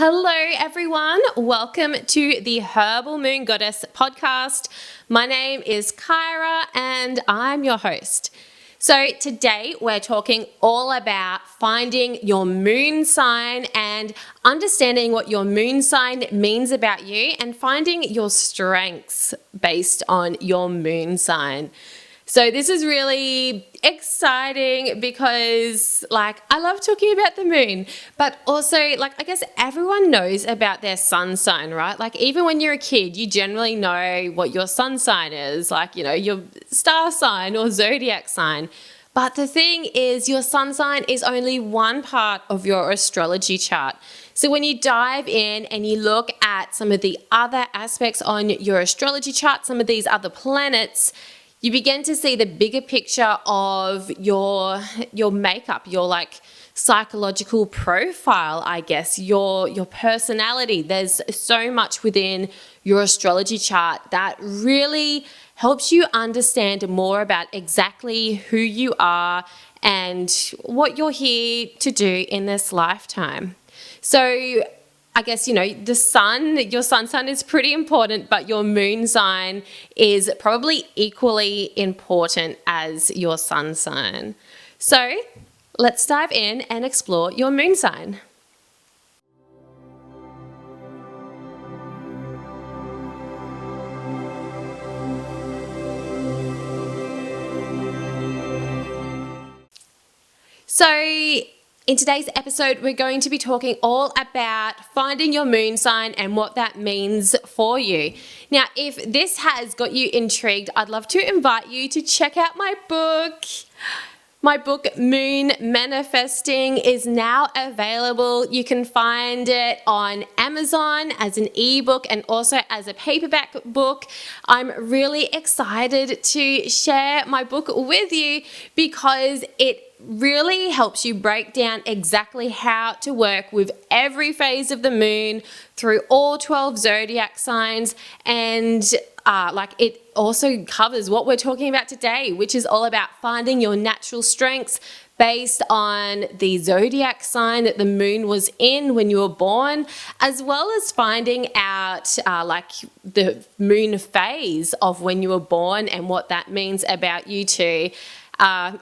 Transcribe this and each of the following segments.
Hello, everyone. Welcome to the Herbal Moon Goddess podcast. My name is Kyra and I'm your host. So today we're talking all about finding your moon sign and understanding what your moon sign means about you and finding your strengths based on your moon sign. So this is really exciting because I love talking about the moon, but also I guess everyone knows about their sun sign, right? Even when you're a kid, you generally know what your sun sign is, your star sign or zodiac sign. But the thing is, your sun sign is only one part of your astrology chart. So when you dive in and you look at some of the other aspects on your astrology chart, some of these other planets, you begin to see the bigger picture of your makeup, your psychological profile, I guess, your personality. There's so much within your astrology chart that really helps you understand more about exactly who you are and what you're here to do in this lifetime. So I guess, your sun sign is pretty important, but your moon sign is probably equally important as your sun sign. So let's dive in and explore your moon sign. So in today's episode, we're going to be talking all about finding your moon sign and what that means for you. Now, if this has got you intrigued, I'd love to invite you to check out my book. My book, Moon Manifesting, is now available. You can find it on Amazon as an ebook and also as a paperback book. I'm really excited to share my book with you because it really helps you break down exactly how to work with every phase of the moon through all 12 zodiac signs, and it also covers what we're talking about today, which is all about finding your natural strengths based on the zodiac sign that the moon was in when you were born, as well as finding out the moon phase of when you were born and what that means about you too.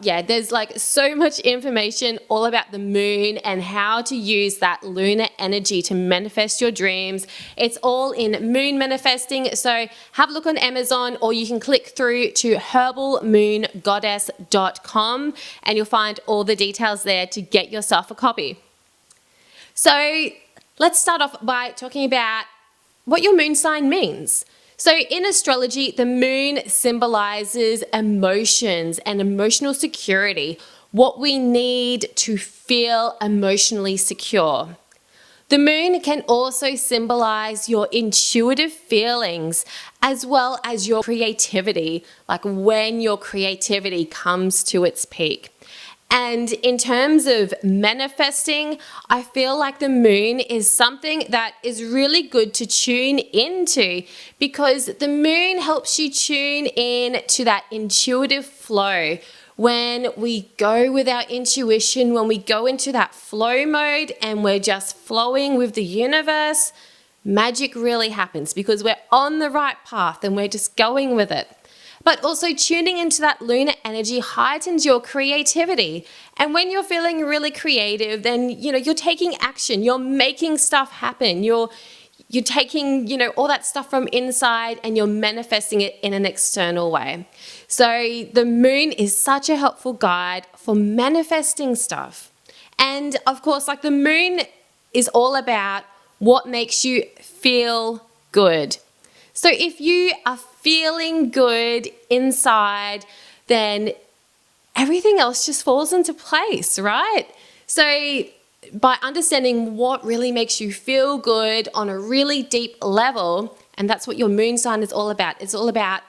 There's so much information all about the moon and how to use that lunar energy to manifest your dreams. It's all in Moon Manifesting. So have a look on Amazon, or you can click through to herbalmoongoddess.com and you'll find all the details there to get yourself a copy. So let's start off by talking about what your moon sign means. So in astrology, the moon symbolizes emotions and emotional security, what we need to feel emotionally secure. The moon can also symbolize your intuitive feelings as well as your creativity, when your creativity comes to its peak. And in terms of manifesting, I feel like the moon is something that is really good to tune into because the moon helps you tune in to that intuitive flow. When we go with our intuition, when we go into that flow mode and we're just flowing with the universe, magic really happens because we're on the right path and we're just going with it. But also tuning into that lunar energy heightens your creativity. And when you're feeling really creative, then, you're taking action, you're making stuff happen, you're taking, all that stuff from inside and you're manifesting it in an external way. So the moon is such a helpful guide for manifesting stuff. And of course, the moon is all about what makes you feel good. So if you are feeling good inside, then everything else just falls into place, right? So by understanding what really makes you feel good on a really deep level, and that's what your moon sign is all about, it's all about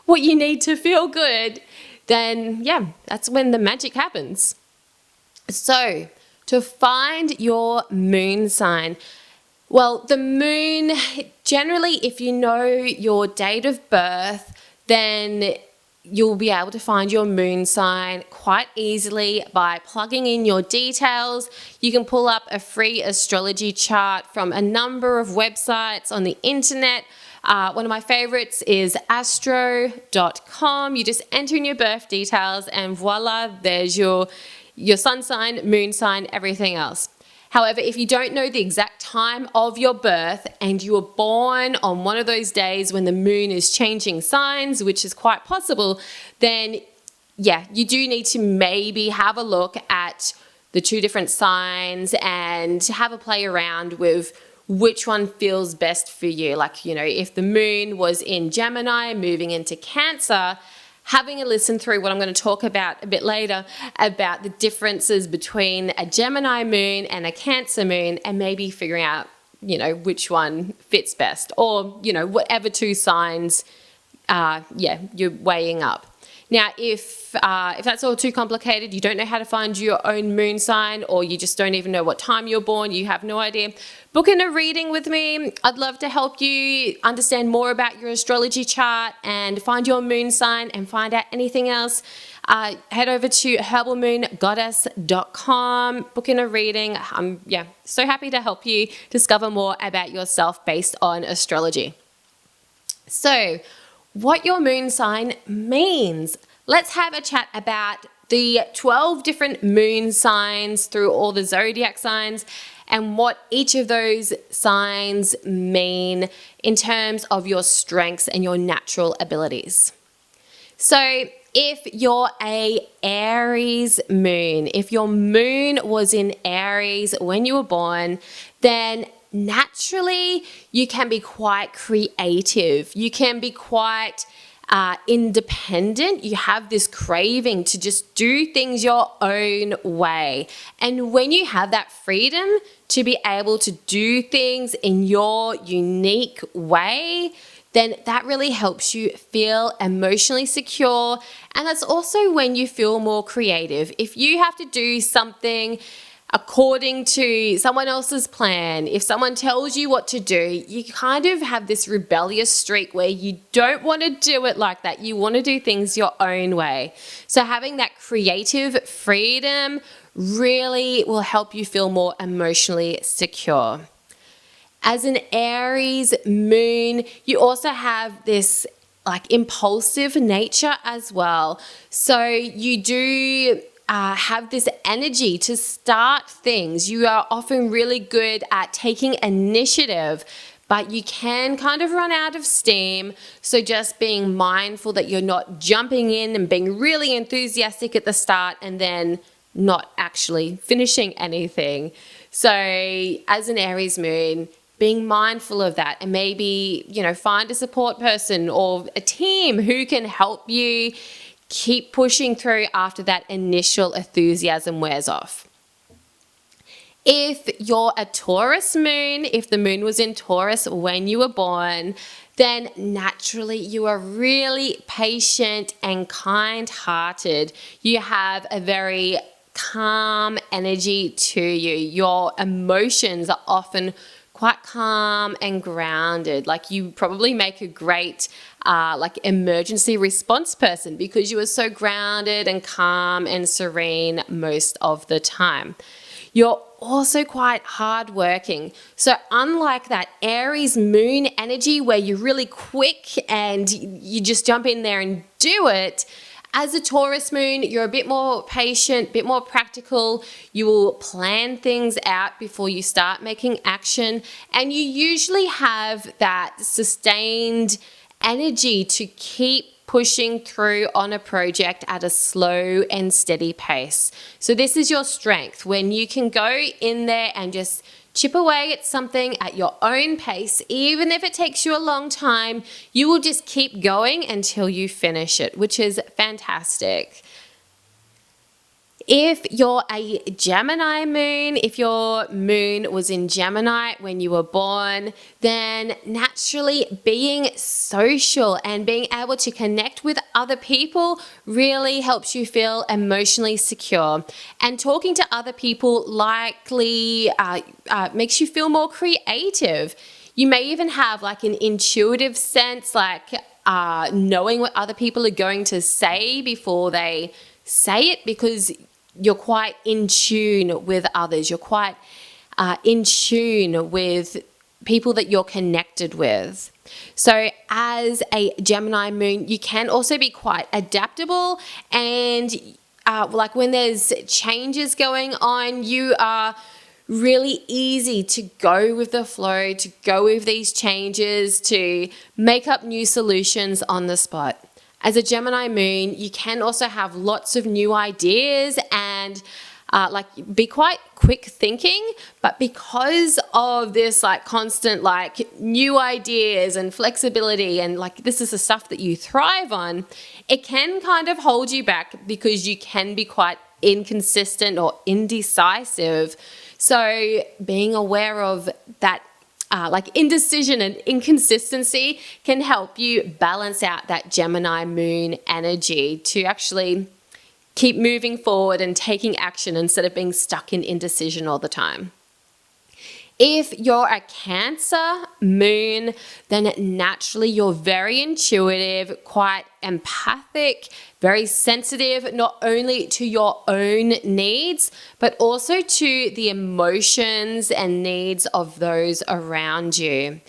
what you need to feel good, then that's when the magic happens. So to find your moon sign, well, the moon, generally, if you know your date of birth, then you'll be able to find your moon sign quite easily by plugging in your details. You can pull up a free astrology chart from a number of websites on the internet. One of my favorites is astro.com. You just enter in your birth details and voila, there's your sun sign, moon sign, everything else. However, if you don't know the exact time of your birth and you were born on one of those days when the moon is changing signs, which is quite possible, then yeah, you do need to maybe have a look at the two different signs and have a play around with which one feels best for you. Like, if the moon was in Gemini moving into Cancer, having a listen through what I'm going to talk about a bit later about the differences between a Gemini moon and a Cancer moon, and maybe figuring out, which one fits best, or, whatever two signs, you're weighing up. Now, if that's all too complicated, you don't know how to find your own moon sign, or you just don't even know what time you're born, you have no idea, book in a reading with me. I'd love to help you understand more about your astrology chart and find your moon sign and find out anything else. Head over to herbalmoongoddess.com, book in a reading. I'm so happy to help you discover more about yourself based on astrology. So, what your moon sign means. Let's have a chat about the 12 different moon signs through all the zodiac signs and what each of those signs mean in terms of your strengths and your natural abilities. So if you're a Aries moon, if your moon was in Aries when you were born, then naturally you can be quite creative. You can be quite independent. You have this craving to just do things your own way. And when you have that freedom to be able to do things in your unique way, then that really helps you feel emotionally secure. And that's also when you feel more creative. If you have to do something according to someone else's plan, if someone tells you what to do, you kind of have this rebellious streak where you don't want to do it like that. You want to do things your own way. So having that creative freedom really will help you feel more emotionally secure. As an Aries moon, you also have this impulsive nature as well. So you do have this energy to start things. You are often really good at taking initiative, but you can kind of run out of steam. So just being mindful that you're not jumping in and being really enthusiastic at the start and then not actually finishing anything. So as an Aries moon, being mindful of that, and maybe, find a support person or a team who can help you keep pushing through after that initial enthusiasm wears off. If you're a Taurus moon, if the moon was in Taurus when you were born, then naturally you are really patient and kind-hearted. You have a very calm energy to you. Your emotions are often quite calm and grounded. You probably make a great emergency response person because you are so grounded and calm and serene most of the time. You're also quite hardworking. So unlike that Aries moon energy where you're really quick and you just jump in there and do it, as a Taurus moon, you're a bit more patient, a bit more practical. You will plan things out before you start making action. And you usually have that sustained energy to keep pushing through on a project at a slow and steady pace. So this is your strength, when you can go in there and just chip away at something at your own pace. Even if it takes you a long time, you will just keep going until you finish it, which is fantastic. If you're a Gemini moon, if your moon was in Gemini when you were born, then naturally being social and being able to connect with other people really helps you feel emotionally secure. And talking to other people likely makes you feel more creative. You may even have an intuitive sense, knowing what other people are going to say before they say it, because you're quite in tune with others. You're quite in tune with people that you're connected with. So as a Gemini moon, you can also be quite adaptable, and like when there's changes going on, you are really easy to go with the flow, to go with these changes, to make up new solutions on the spot. As a Gemini moon, you can also have lots of new ideas and like be quite quick thinking, but because of this like constant like new ideas and flexibility, and like this is the stuff that you thrive on, it can kind of hold you back because you can be quite inconsistent or indecisive. So being aware of that like indecision and inconsistency can help you balance out that Gemini moon energy to actually keep moving forward and taking action instead of being stuck in indecision all the time. If you're a Cancer moon, then naturally you're very intuitive, quite empathic, very sensitive, not only to your own needs, but also to the emotions and needs of those around you.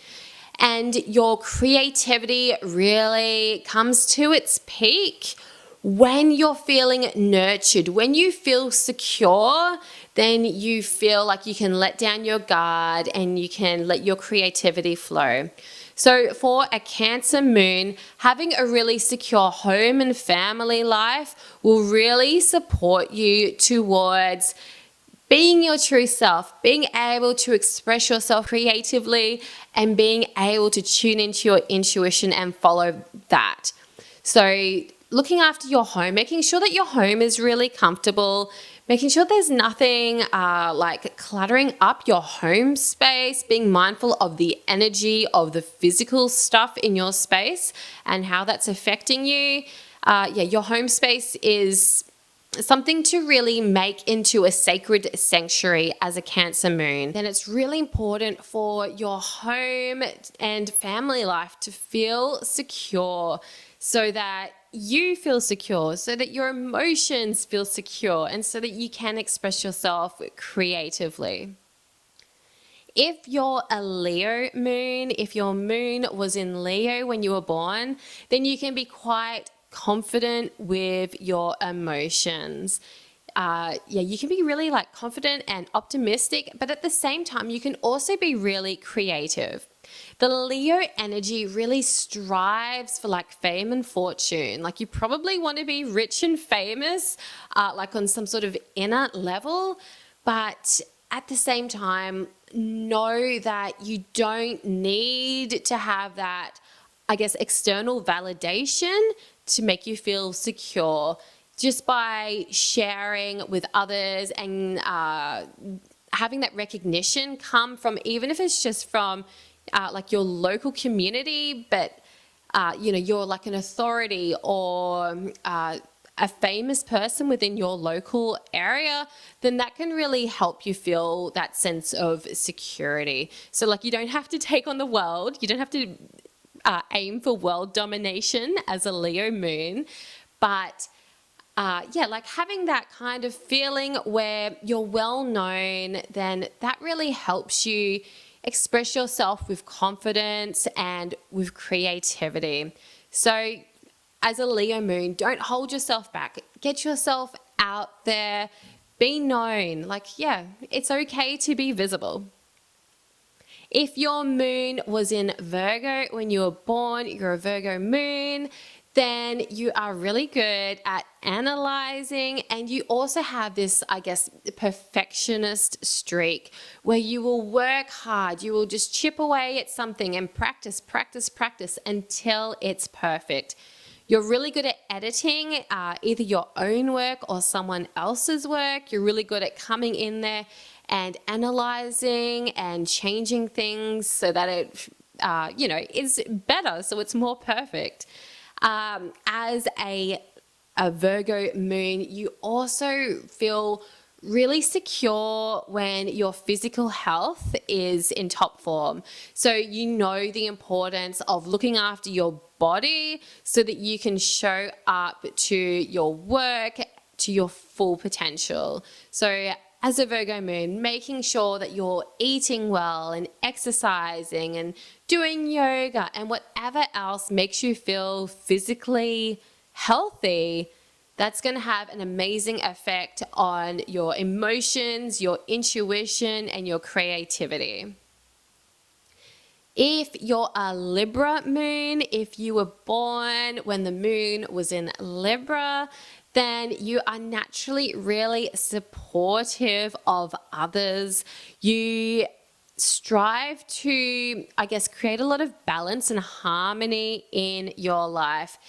And your creativity really comes to its peak when you're feeling nurtured. When you feel secure, then you feel like you can let down your guard and you can let your creativity flow. So for a Cancer moon, having a really secure home and family life will really support you towards being your true self, being able to express yourself creatively, and being able to tune into your intuition and follow that. So looking after your home, making sure that your home is really comfortable, making sure there's nothing like cluttering up your home space, being mindful of the energy of the physical stuff in your space and how that's affecting you. Your home space is something to really make into a sacred sanctuary as a Cancer moon. Then it's really important for your home and family life to feel secure, so that you feel secure, so that your emotions feel secure, and so that you can express yourself creatively. If you're a Leo moon, if your moon was in Leo when you were born, then you can be quite confident with your emotions. You can be really like confident and optimistic, but at the same time, you can also be really creative. The Leo energy really strives for like fame and fortune. Like you probably want to be rich and famous, like on some sort of inner level, but at the same time, know that you don't need to have that, I guess, external validation to make you feel secure. Just by sharing with others and having that recognition come from, even if it's just from like your local community, but you're like an authority or a famous person within your local area, then that can really help you feel that sense of security. So like you don't have to take on the world, you don't have to aim for world domination as a Leo moon, but like having that kind of feeling where you're well known, then that really helps you express yourself with confidence and with creativity. So as a Leo moon, don't hold yourself back. Get yourself out there, be known. Like, it's okay to be visible. If your moon was in Virgo when you were born, you're a Virgo moon, then you are really good at analyzing, and you also have this, I guess, perfectionist streak where you will work hard, you will just chip away at something and practice until it's perfect. You're really good at editing either your own work or someone else's work. You're really good at coming in there and analyzing and changing things so that it, is better, so it's more perfect. As a Virgo moon, you also feel really secure when your physical health is in top form. So you know the importance of looking after your body so that you can show up to your work to your full potential. So as a Virgo moon, making sure that you're eating well and exercising and doing yoga and whatever else makes you feel physically healthy, that's going to have an amazing effect on your emotions, your intuition, and your creativity. If you're a Libra moon, if you were born when the moon was in Libra, then you are naturally really supportive of others. You strive to, I guess, create a lot of balance and harmony in your life.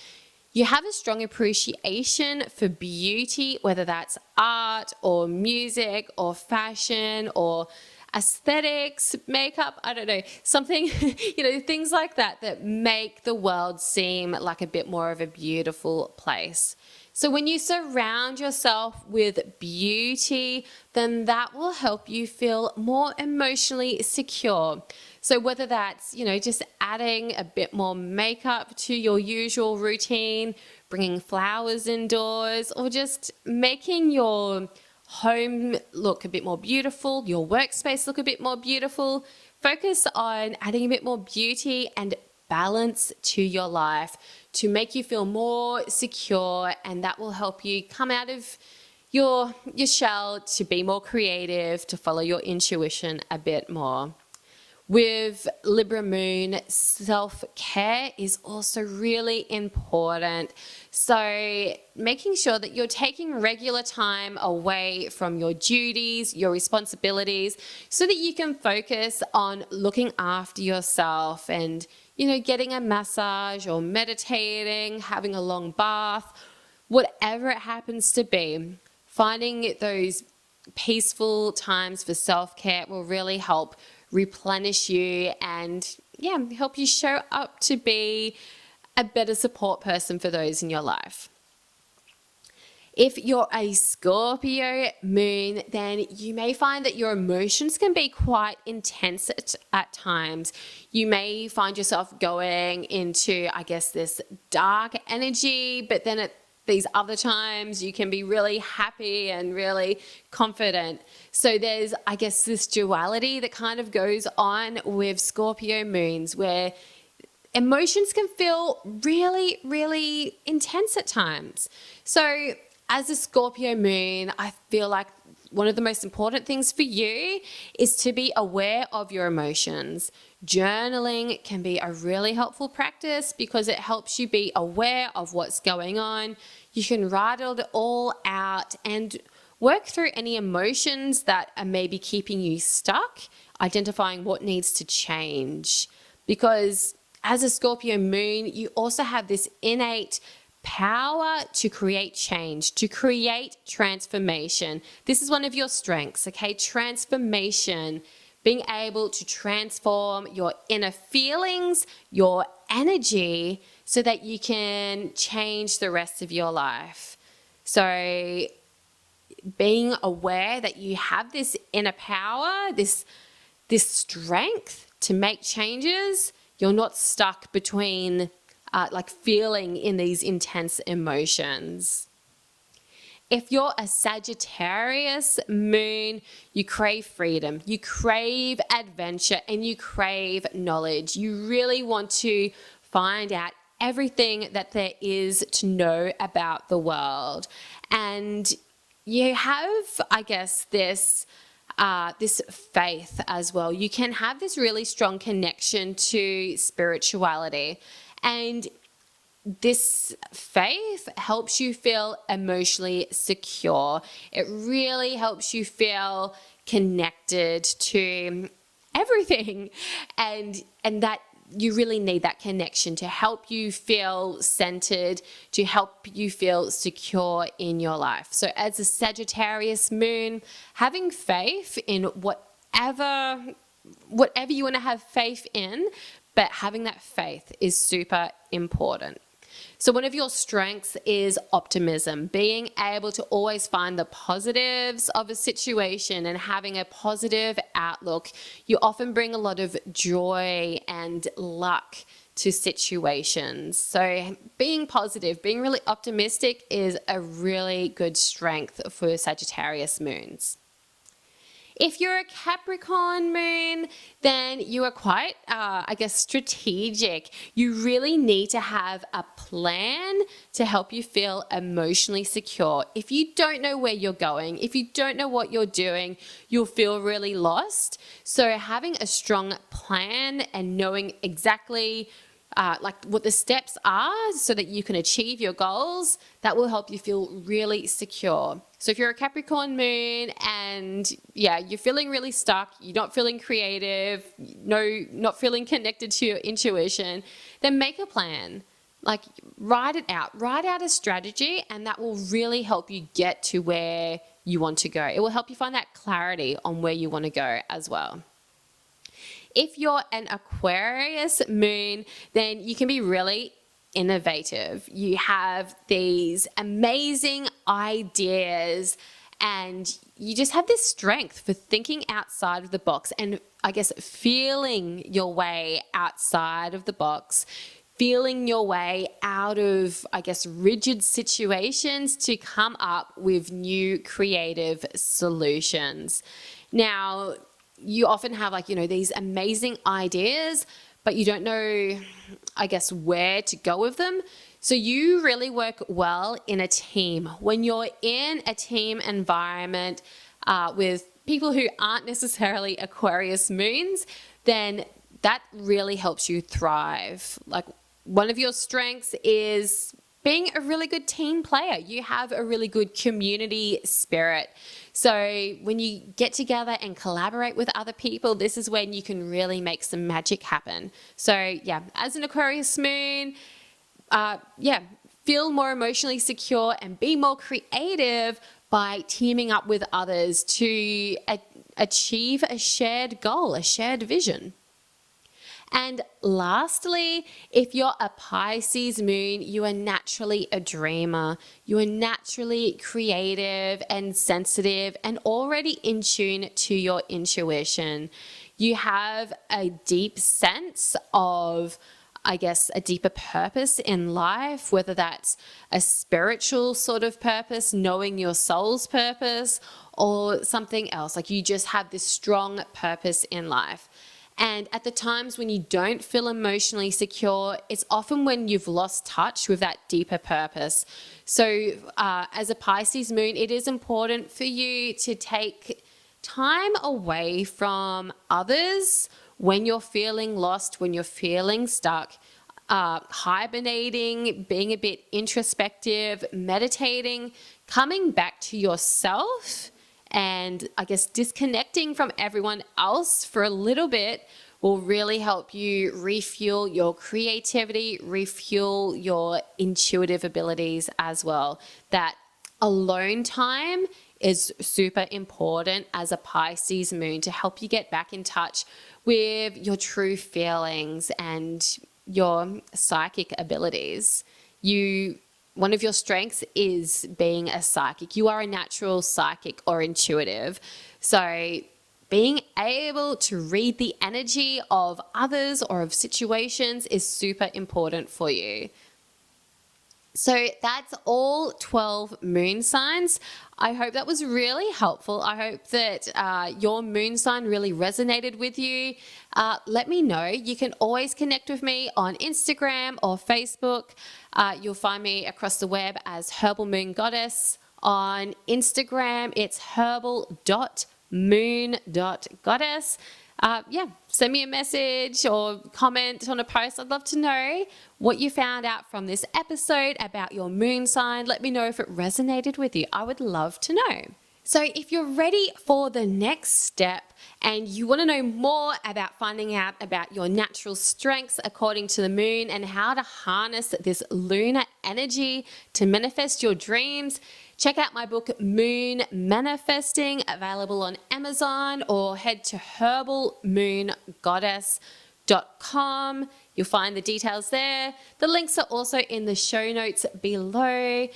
You have a strong appreciation for beauty, whether that's art or music or fashion or aesthetics, makeup, I don't know, something, things like that that make the world seem like a bit more of a beautiful place. So when you surround yourself with beauty, then that will help you feel more emotionally secure. So whether that's, just adding a bit more makeup to your usual routine, bringing flowers indoors, or just making your home look a bit more beautiful, your workspace look a bit more beautiful, focus on adding a bit more beauty and balance to your life to make you feel more secure, and that will help you come out of your shell to be more creative, to follow your intuition a bit more. With Libra moon, self-care is also really important. So making sure that you're taking regular time away from your duties, your responsibilities, so that you can focus on looking after yourself and, getting a massage or meditating, having a long bath, whatever it happens to be. Finding those peaceful times for self-care will really help replenish you and help you show up to be a better support person for those in your life. If you're a Scorpio moon, then you may find that your emotions can be quite intense at times. You may find yourself going into, this dark energy, but then at these other times you can be really happy and really confident. So there's, this duality that kind of goes on with Scorpio moons where emotions can feel really, really intense at times. So as a Scorpio moon, I feel like one of the most important things for you is to be aware of your emotions. Journaling can be a really helpful practice because it helps you be aware of what's going on. You can write it all out and work through any emotions that are maybe keeping you stuck, identifying what needs to change. Because as a Scorpio moon, you also have this innate power to create change, to create transformation. This is one of your strengths, okay? Transformation, being able to transform your inner feelings, your energy, so that you can change the rest of your life. So being aware that you have this inner power, this strength to make changes, you're not stuck between feeling in these intense emotions. If you're a Sagittarius moon, you crave freedom, you crave adventure, and you crave knowledge. You really want to find out everything that there is to know about the world. And you have, this faith as well. You can have this really strong connection to spirituality. And this faith helps you feel emotionally secure. It really helps you feel connected to everything. And that you really need that connection to help you feel centered, to help you feel secure in your life. So as a Sagittarius moon, having faith in whatever you want to have faith in, but having that faith is super important. So one of your strengths is optimism, being able to always find the positives of a situation and having a positive outlook. You often bring a lot of joy and luck to situations. So being positive, being really optimistic is a really good strength for Sagittarius moons. If you're a Capricorn moon, then you are quite, strategic. You really need to have a plan to help you feel emotionally secure. If you don't know where you're going, if you don't know what you're doing, you'll feel really lost. So having a strong plan and knowing exactly what the steps are so that you can achieve your goals, that will help you feel really secure. So if you're a Capricorn moon and you're feeling really stuck, you're not feeling creative, not feeling connected to your intuition, then make a plan. Like write it out, write out a strategy, and that will really help you get to where you want to go. It will help you find that clarity on where you want to go as well. If you're an Aquarius moon, then you can be really innovative. You have these amazing ideas and you just have this strength for thinking outside of the box and feeling your way outside of the box, feeling your way out of, rigid situations to come up with new creative solutions. Now, you often have these amazing ideas, but you don't know, where to go with them. So you really work well in a team. When you're in a team environment with people who aren't necessarily Aquarius moons, then that really helps you thrive. Like one of your strengths is being a really good team player. You have a really good community spirit. So when you get together and collaborate with other people, this is when you can really make some magic happen. So as an Aquarius moon, feel more emotionally secure and be more creative by teaming up with others to achieve a shared goal, a shared vision. And lastly, if you're a Pisces moon, you are naturally a dreamer. You are naturally creative and sensitive and already in tune to your intuition. You have a deep sense of, a deeper purpose in life, whether that's a spiritual sort of purpose, knowing your soul's purpose, or something else. Like you just have this strong purpose in life. And at the times when you don't feel emotionally secure, it's often when you've lost touch with that deeper purpose. So as a Pisces moon, it is important for you to take time away from others when you're feeling lost, when you're feeling stuck, hibernating, being a bit introspective, meditating, coming back to yourself, and disconnecting from everyone else for a little bit will really help you refuel your creativity, refuel your intuitive abilities as well. That alone time is super important as a Pisces moon to help you get back in touch with your true feelings and your psychic abilities. One of your strengths is being a psychic. You are a natural psychic or intuitive. So being able to read the energy of others or of situations is super important for you. So that's all 12 moon signs. I hope that was really helpful. I hope that your moon sign really resonated with you. Let me know. You can always connect with me on Instagram or Facebook. You'll find me across the web as Herbal Moon Goddess. On Instagram, it's herbal.moon.goddess. Send me a message or comment on a post. I'd love to know what you found out from this episode about your moon sign. Let me know if it resonated with you. I would love to know. So if you're ready for the next step and you want to know more about finding out about your natural strengths according to the moon and how to harness this lunar energy to manifest your dreams, check out my book, Moon Manifesting, available on Amazon, or head to herbalmoongoddess.com herbalmoon.com. You'll find the details there. The links are also in the show notes below.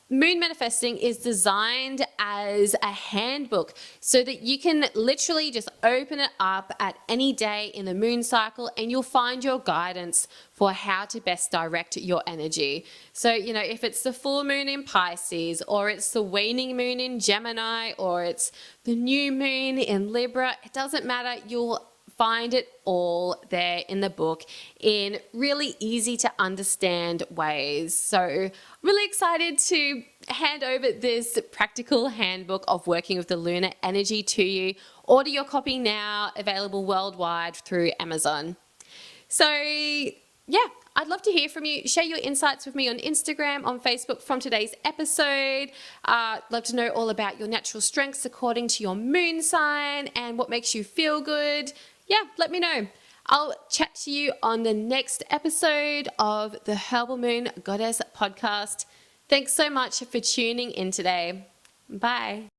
Moon manifesting is designed as a handbook so that you can literally just open it up at any day in the moon cycle and you'll find your guidance for how to best direct your energy. So, if it's the full moon in Pisces, or it's the waning moon in Gemini, or it's the new moon in Libra, it doesn't matter. You'll find it all there in the book in really easy to understand ways. So really excited to hand over this practical handbook of working with the lunar energy to you. Order your copy now, available worldwide through Amazon. So I'd love to hear from you. Share your insights with me on Instagram, on Facebook from today's episode. Love to know all about your natural strengths according to your moon sign and what makes you feel good. Let me know. I'll chat to you on the next episode of the Herbal Moon Goddess podcast. Thanks so much for tuning in today. Bye.